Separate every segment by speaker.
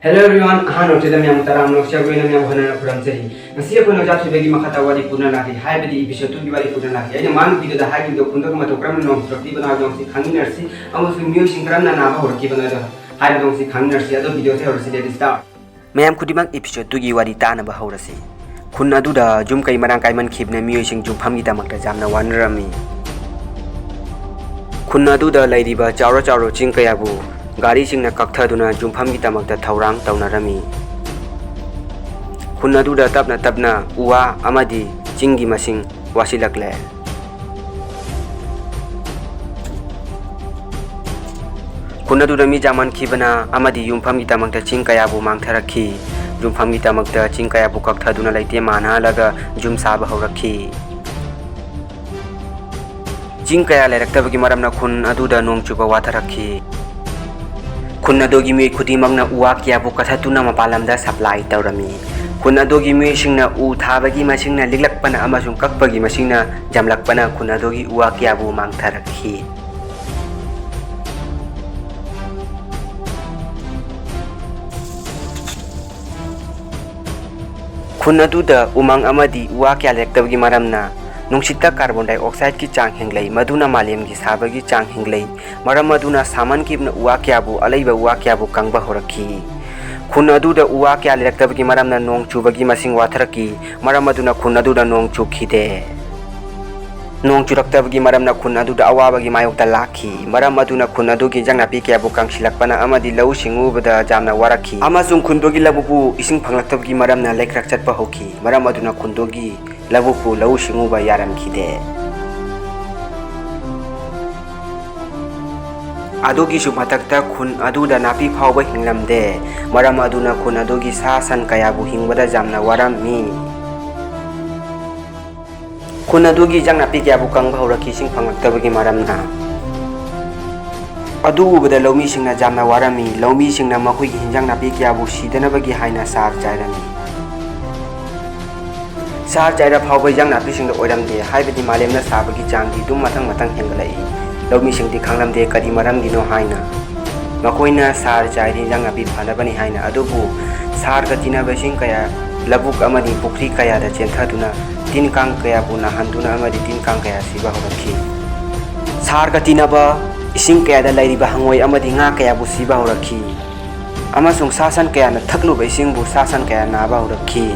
Speaker 1: Hello everyone, ahano chida myam taram nok sia goina myam hana puram chahi. Nasi ko no jatsu begi makata wadi purna naki hai bedi episode 2 wadi purna naki. Aina man video da hai video kunda ko mato pram no strokti bana jong si khangin narsi amu su mu singkram na na ba hor ki bana da hai jong si khangin narsi ado video se hor si de start.
Speaker 2: Mayam kudimak episode 2 gi wadi ta na ba horasi. Kun adu da jum kai marang kai man khibna miyo sing jum pham gi tamak da jamna wanrami. Kun adu da laidi ba chawra chawro ching kaya bu gari sing na kakta duna jum pham gi tamak da thaurang taunarami. Kun adu da tapna uwa amadi chingi masing wasilakle. Kun adu da mi jaman khibana amadi yum pham gi tamak da ching kaya bu mang tharakhi. Jum pham gi tamak da ching kaya bu kakta duna laite mana laga jum saba haurakhi. Ching kaya leraktabagi maramna kun adu da nong chuba watharakhi. Kun adogi mi khudimangna uwa kya bu kathatuna mapalamda supply tawrami. Kun adogi mi singna u thabagi masingna liglakpana amasung kakpagi masingna jamlakpana kun adogi uwa kya bu mangtharakhi. Kun adu da umang amadi uwa kya lektabagi maramna nungshita carbon dioxide ki chang hinglei maduna malem gi sabagi chang hinglei maram maduna saman kibna uwa kya bu alaiba uwa kya bu kangba horakhi. Kun adu da uwa kya lektabagi maramna nong chubagi masing watharaki maram maduna kun adu da nong chukhide. Nong churaktabagi maramna kun adu da awabagi mayokta lakhi maram maduna kun adu gi jangna pi kya bu kangsilakpana amadi lau singu bada jamna warakhi amasung kundogi labupu ising phanglaktabagi maramna lekrak chatpa hoki maram maduna kundogi labupu lau singu ba yaram khide. Adogi sumatakta kun adu da napi phawba hinglamde maram aduna kun adogi sasan kaya bu hingbada jamna warami. Kun adogi jang napi kaya bu kang bahuraki sing phanglaktabagi maramna adu ubada laumi singna jamna warami laumi singna makhui gi hinjang napi kaya bu sidanabagi haina sar jairami. Sar jaira phawba jang napi singda oiramde haibadi malemna sabagi changdi dum matang hengalai laumi singdi khanglamde kadi maramgino haina makoina sar jairi jang napi phanabani haina adubu sar gatina basing kaya labuk amadi pukri kaya da chenthaduna tin kang kaya bu nahanduna amadi tin kang kaya siba horakhi. Sar gatina ba ising kaya da lairiba hangoi amadi nga kaya bu siba horakhi amasung sasan kaya na thaklu ba ising bu sasan kaya na ba horakhi.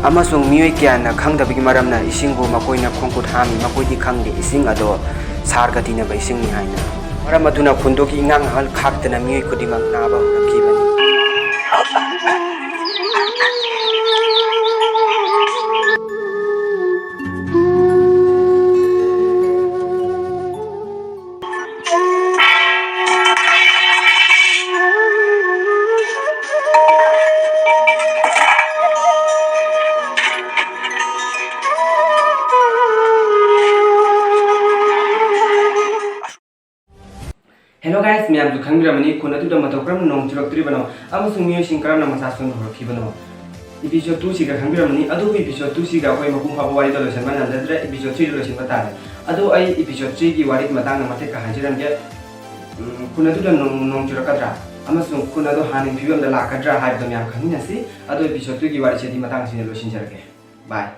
Speaker 2: Amasung miyoi kaya na khangdabagi maramna ising bu makoina khongkut hami makoidi khangde ising ado sar gatina ba ising ni haina maram aduna khundogi ngang hal khaktana miyoi kudimang na ba horakhi bani.
Speaker 1: Hello guys, myam ju khangramani kun adu da mato pram nong churaktri bano amasung miyo singkram na masasun horaki bano. Episode 2 siga khangramani adu episode 2 siga hoi makum phaba wari da losan man andra episode 3 losan batare. Adu ai episode 3 gi wari matang na mate ka hajiram ge kun adu da nong churakadra amasung kun adu haning phibam da lakadra hai da myam khanginasi adu episode 2 gi wari chedi matang sine losin jarake. Bye.